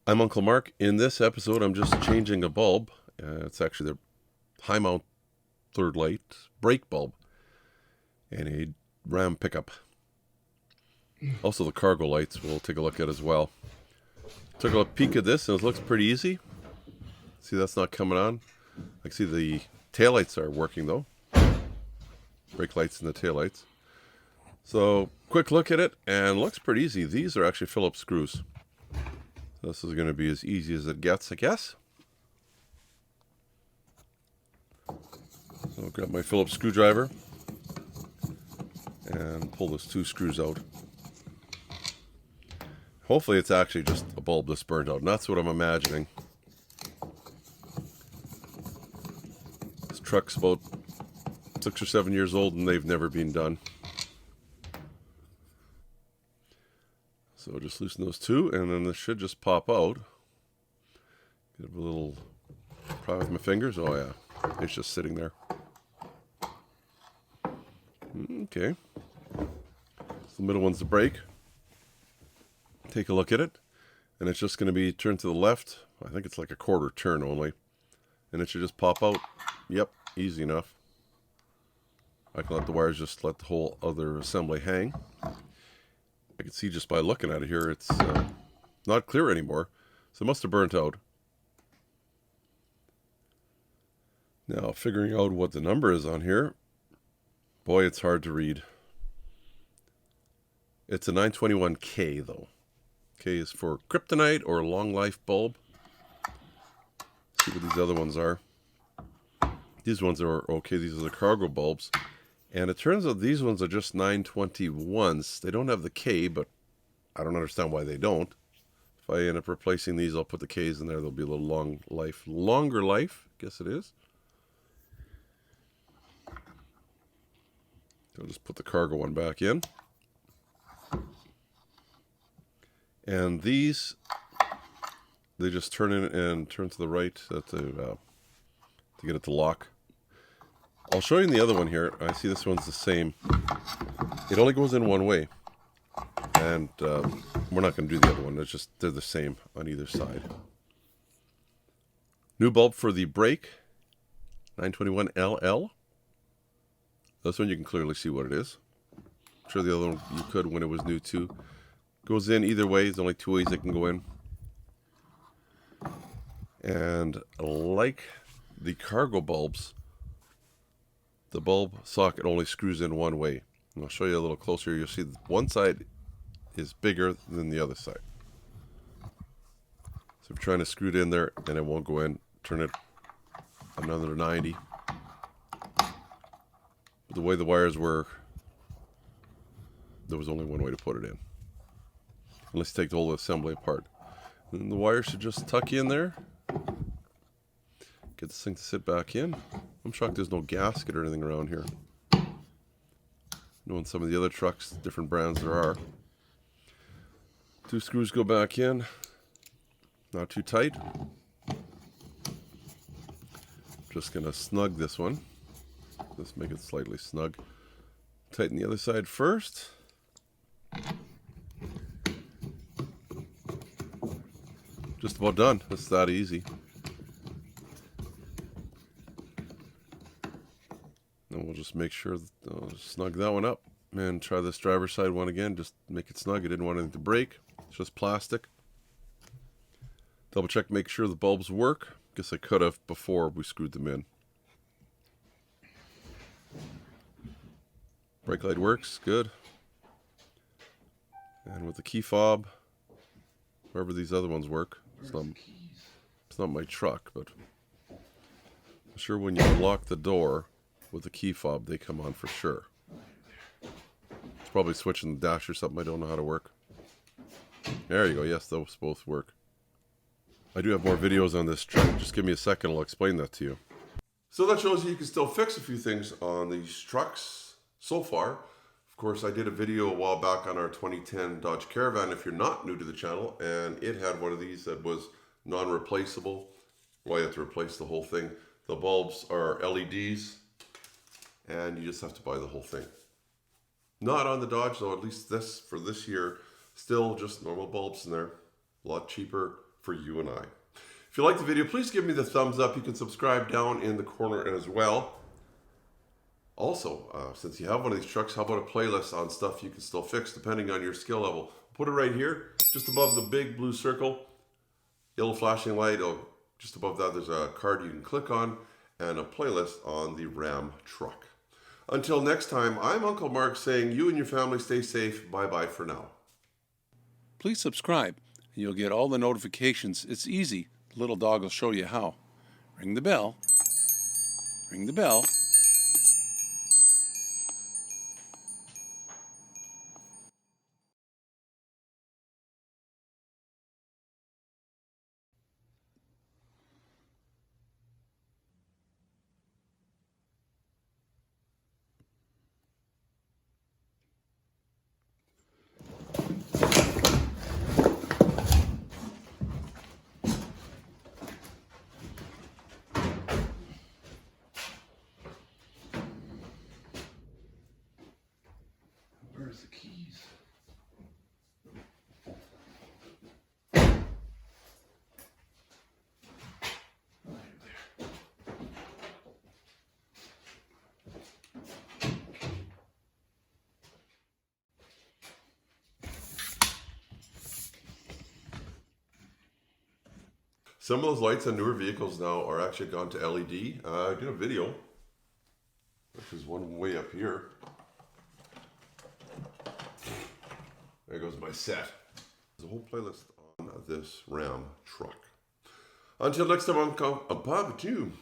I'm Uncle Mark. In this episode, I'm just changing a bulb. It's actually the high mount third light brake bulb and a Ram pickup. Also the cargo lights we'll take a look at as well. Took a peek at this and it looks pretty easy. See, that's not coming on. I can see the taillights are working though. Brake lights and the taillights. So quick look at it and looks pretty easy. These are actually Phillips screws. This is going to be as easy as it gets, I guess. So I'll grab my Phillips screwdriver and pull those two screws out. Hopefully it's actually just a bulb that's burned out, and that's what I'm imagining. This truck's about 6 or 7 years old and they've never been done. So just loosen those two, and then this should just pop out. Give it a little pry with my fingers. Oh yeah, it's just sitting there. Okay. So the middle one's the brake. Take a look at it, and it's just going to be turned to the left. I think it's like a quarter turn only, and it should just pop out. Yep, easy enough. I can let the wires just let the whole other assembly hang. I can see just by looking at it here, it's not clear anymore, so it must have burnt out. Now, figuring out what the number is on here, boy, it's hard to read. It's a 921K though. K is for kryptonite or long life bulb. Let's see what these other ones are. These ones are okay, these are the cargo bulbs. And it turns out these ones are just 921s. They don't have the K, but I don't understand why they don't. If I end up replacing these, I'll put the Ks in there. There'll be a little longer life, I guess it is. I'll just put the cargo one back in. And these, they just turn in and turn to the right to get it to lock. I'll show you the other one here. I see this one's the same. It only goes in one way. And we're not going to do the other one. It's just, they're the same on either side. New bulb for the brake. 921LL. This one you can clearly see what it is. I'm sure the other one you could when it was new too. Goes in either way. There's only two ways it can go in. And like the cargo bulbs, the bulb socket only screws in one way. And I'll show you a little closer. You'll see one side is bigger than the other side. So if you're trying to screw it in there and it won't go in, turn it another 90. But the way the wires were, there was only one way to put it in. Unless you take the whole assembly apart. And the wire should just tuck in there. Get this thing to sit back in. I'm shocked there's no gasket or anything around here. Knowing some of the other trucks, different brands there are. Two screws go back in. Not too tight. Just gonna snug this one. Let's make it slightly snug. Tighten the other side first. Just about done. It's that easy. And we'll just make sure that I'll just snug that one up and try this driver's side one again. Just make it snug. I didn't want anything to break. It's just plastic. Double check, make sure the bulbs work. Guess I could have before we screwed them in. Brake light works, good. And with the key fob, wherever these other ones work, it's not my truck, but I'm sure when you unlock the door with the key fob, they come on for sure. It's probably switching the dash or something I don't know how to work. There you go, yes, those both work. I do have more videos on this truck. Just give me a second, I'll explain that to you. So that shows you can still fix a few things on these trucks so far. Of course, I did a video a while back on our 2010 Dodge Caravan, if you're not new to the channel, and it had one of these that was non-replaceable. Well, you have to replace the whole thing. The bulbs are LEDs, and you just have to buy the whole thing. Not on the Dodge though, at least this for this year, still just normal bulbs in there. A lot cheaper for you and I. If you like the video, please give me the thumbs up. You can subscribe down in the corner as well. Also, since you have one of these trucks, how about a playlist on stuff you can still fix depending on your skill level? Put it right here, just above the big blue circle, yellow flashing light. Oh, just above that, there's a card you can click on and a playlist on the Ram truck. Until next time, I'm Uncle Mark saying you and your family stay safe. Bye-bye for now. Please subscribe, and you'll get all the notifications. It's easy. The little dog will show you how. Ring the bell. Ring the bell. Where's the keys? Some of those lights on newer vehicles now are actually gone to LED. I did a video, which is one way up here. There goes my set. There's a whole playlist on this Ram truck. Until next time, I'm Papa too.